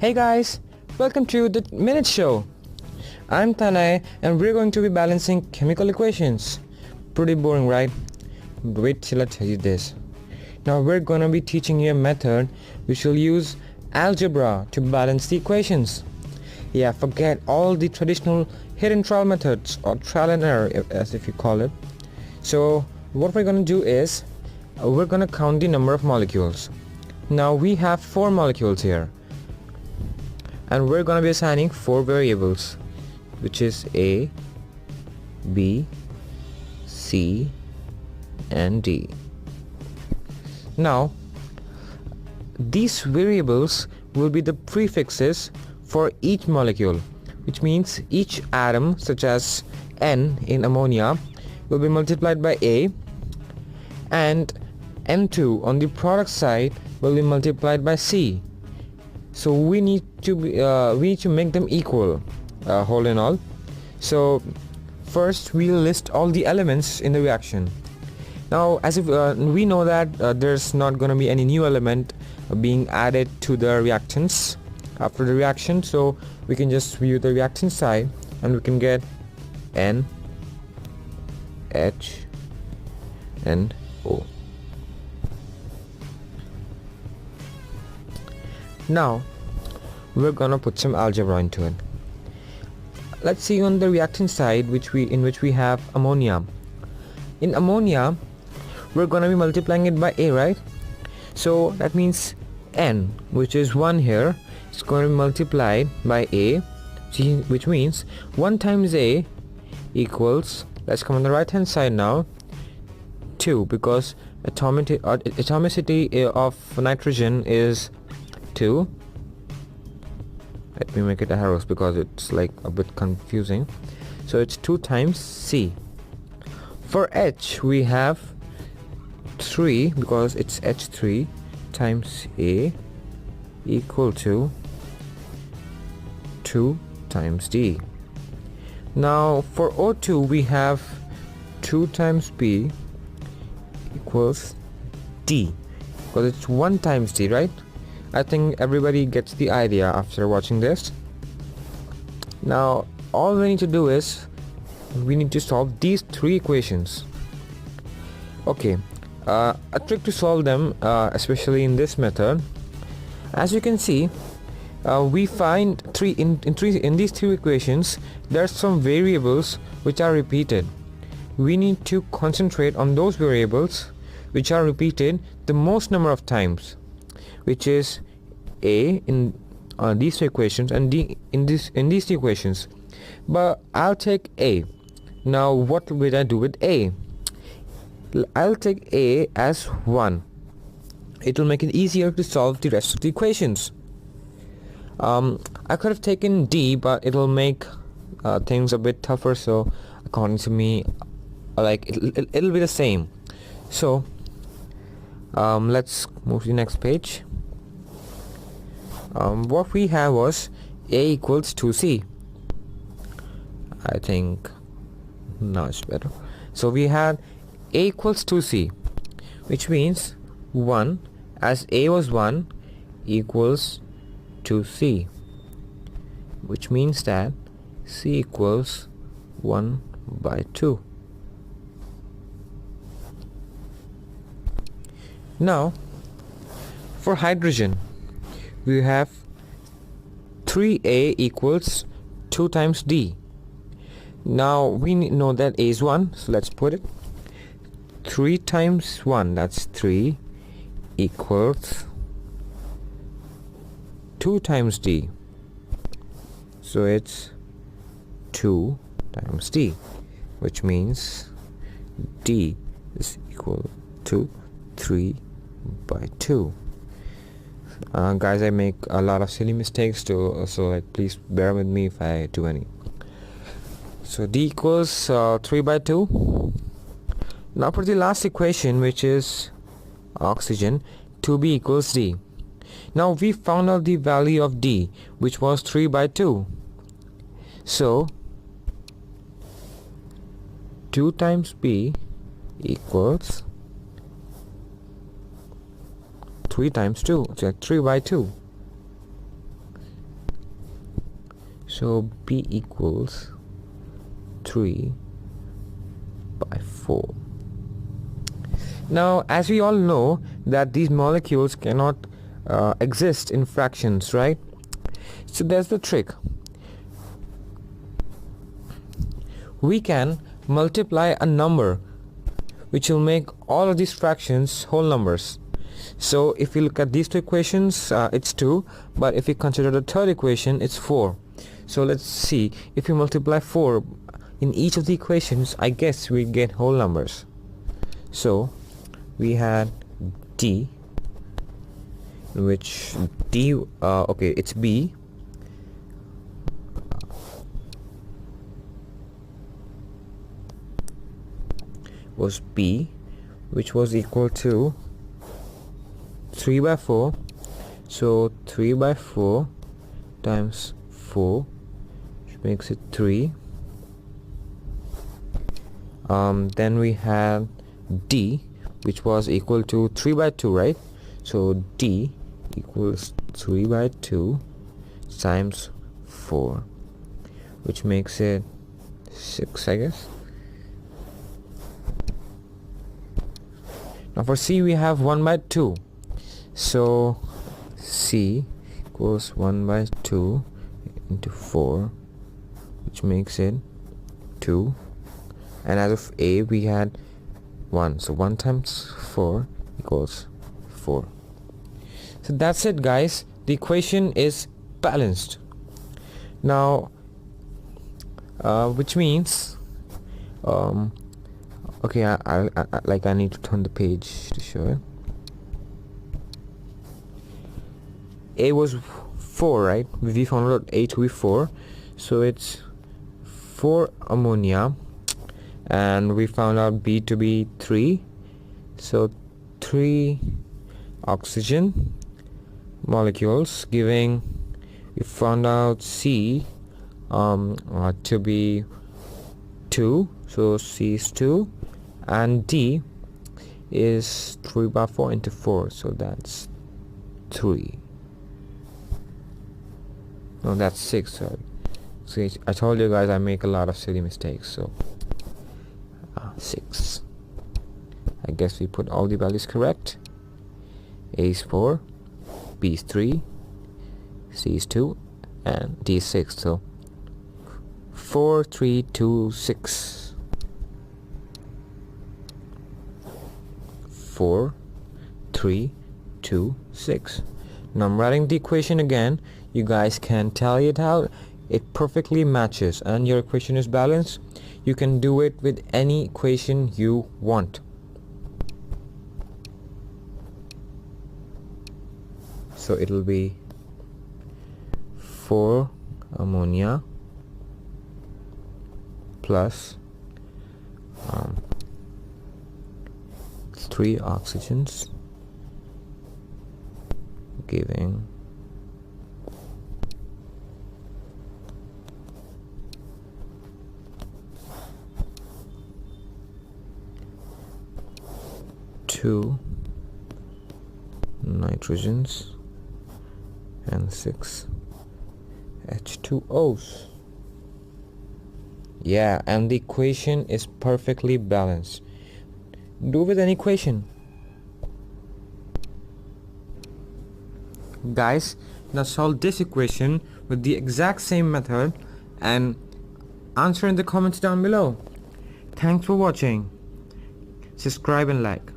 Hey guys, welcome to the Minute Show. I'm Tanay and we're going to be balancing chemical equations. Pretty boring, right? Wait till I tell you this. Now we're gonna be teaching you a method which will use algebra to balance the equations. Yeah, forget all the traditional hidden trial methods or trial and error as if you call it. So what we're gonna do is we're gonna count the number of molecules. Now we have 4 molecules here. And we're going to be assigning 4 variables, which is A, B, C and D. Now these variables will be the prefixes for each molecule, which means each atom, such as N in ammonia, will be multiplied by A, and N2 on the product side will be multiplied by C. So we need to make them equal, whole and all. So first we'll list all the elements in the reaction. Now as if we know that there's not going to be any new element being added to the reactants after the reaction, so we can just view the reactant side and we can get N, H and O. Now we're gonna put some algebra into it. Let's see on the reactant side in which we have ammonia. In ammonia we're gonna be multiplying it by A, right? So that means N, which is 1 here, is going to be multiplied by A, which means 1 times A equals, let's come on the right hand side now, 2, because atomicity of nitrogen is 2. Let me make it arrows because it's like a bit confusing. So it's 2 times C. For H we have 3 because it's H3 times A equal to 2 times D. Now for O2 we have 2 times B equals D, because it's 1 times D, right? I think everybody gets the idea after watching this. Now all we need to do is we need to solve these 3 equations. Okay, a trick to solve them, especially in this method. As you can see, we find in these 3 equations there are some variables which are repeated. We need to concentrate on those variables which are repeated the most number of times, which is A in these 2 equations and D in these 2 equations. But I'll take A. Now what will I do with A? I'll take A as 1. It will make it easier to solve the rest of the equations. I could have taken D, but it will make things a bit tougher, so according to me, like it'll be the same. So let's move to the next page. What we have was A equals 2C. I think now it's better. So we had A equals 2C, which means 1, as A was 1, equals 2C, which means that C equals 1 by 2. Now for hydrogen we have 3A equals 2 times D. Now we know that A is 1, so let's put it 3 times 1, that's 3, equals 2 times D, so it's 2 times D, which means D is equal to 3 by 2. Guys, I make a lot of silly mistakes too, so like please bear with me if I do any. So D equals 3 by 2. Now for the last equation, which is oxygen, 2B equals D. Now we found out the value of D, which was 3 by 2. So 2 times B equals 3 times 2, so 3 by 2. So B equals 3 by 4. Now, as we all know that these molecules cannot exist in fractions, right? So there's the trick. We can multiply a number which will make all of these fractions whole numbers. So if you look at these two equations, it's 2, but if you consider the third equation, it's 4. So let's see, if you multiply 4 in each of the equations, I guess we get whole numbers. So we had D, in which D, okay, it's B, was B, which was equal to 3 by 4. So 3 by 4 times 4, which makes it 3. Then we had D, which was equal to 3 by 2, right? So D equals 3 by 2 times 4, which makes it 6, I guess. Now for C we have 1 by 2. So C equals 1 by 2 into 4, which makes it 2. And as of A we had 1. So 1 times 4 equals 4. So that's it, guys. The equation is balanced. Now which means okay, I need to turn the page to show it. A was 4, right? We found out A to be 4, so it's 4 ammonia, and we found out B to be 3, so 3 oxygen molecules, giving, we found out C to be 2, so C is 2, and D is 3 by 4 into 4, so that's 3. No, that's 6, sorry. See, I told you guys I make a lot of silly mistakes, so 6. I guess we put all the values correct. A is 4, B is 3, C is 2, and D is 6, so 4, 3, 2, 6. 4, 3, 2, 6. Now I'm writing the equation again. You guys can tally it out. It perfectly matches and your equation is balanced. You can do it with any equation you want. So it'll be 4 ammonia plus 3 oxygens, giving 2 nitrogens and 6 H2Os. Yeah, and the equation is perfectly balanced. Do with any equation. Guys, now solve this equation with the exact same method and answer in the comments down below. Thanks for watching. Subscribe and like.